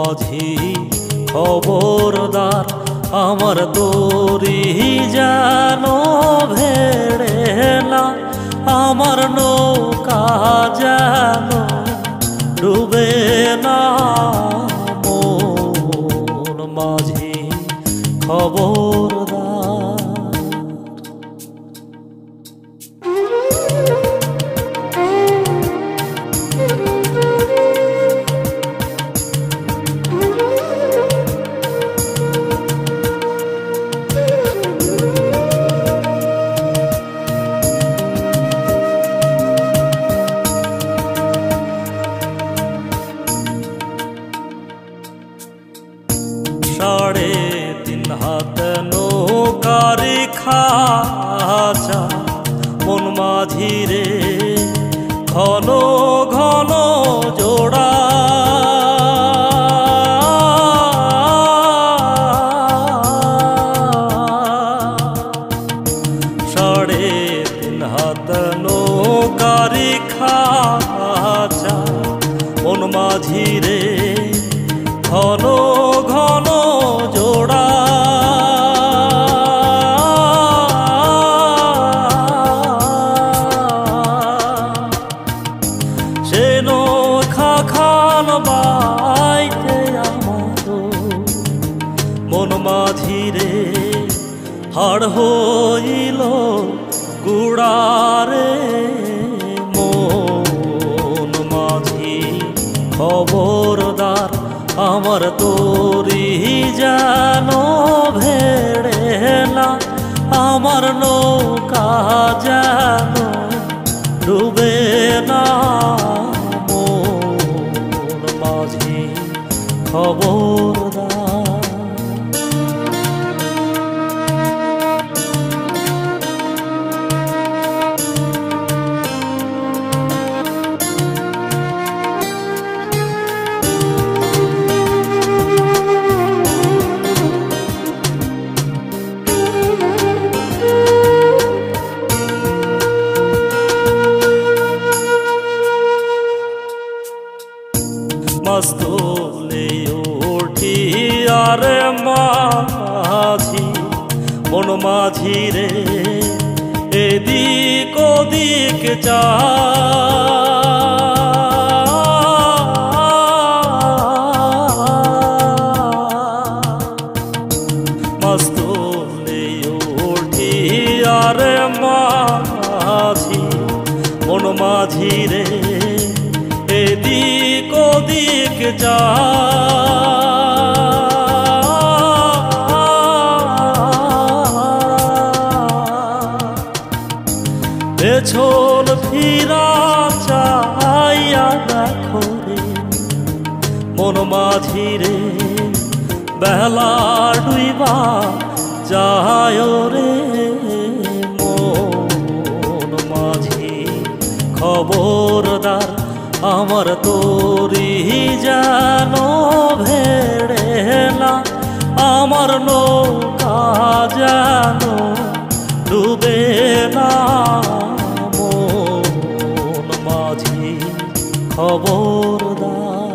মাঝি খবরদার আমার তরি যেন ভেড়ে না, আমার নৌকা যেন ডুবে না। মন মাঝি খবরদার। সাড়ে তিন হাত নৌকার খাঁচা মন মাঝি রে, ঘন ঘন জোড়া। সাড়ে তিন হাত নৌকার খাঁচা মন মাঝি রে, ঘন ঘন জোড়া। সে নৌকা খান বাইতে আমার মন মাঝি রে, হাড় হইল গুড়ারে। মন মাঝি খবরদার আমার তরি যেন ভেড়ে না, আমার নৌকা যেন ডুবে না। মন মাঝি খবরদার। মস্তলে উঠি আরে মাঝি মন মাঝি রে, এদিক ওদিক চা। মস্তলে উঠি আরে মাঝি মন মাঝি রে, এদিক ওদিক যা। পেছন ফিরা চাইয়া দেখো রে মন মাঝি রে, বেলা ডুইবা যায় রে। মন মাঝি খবরদার আমার তরি যেন ভেড়ে না, আমার নৌকা যেন ডুবে না। মন মাঝি খবরদার।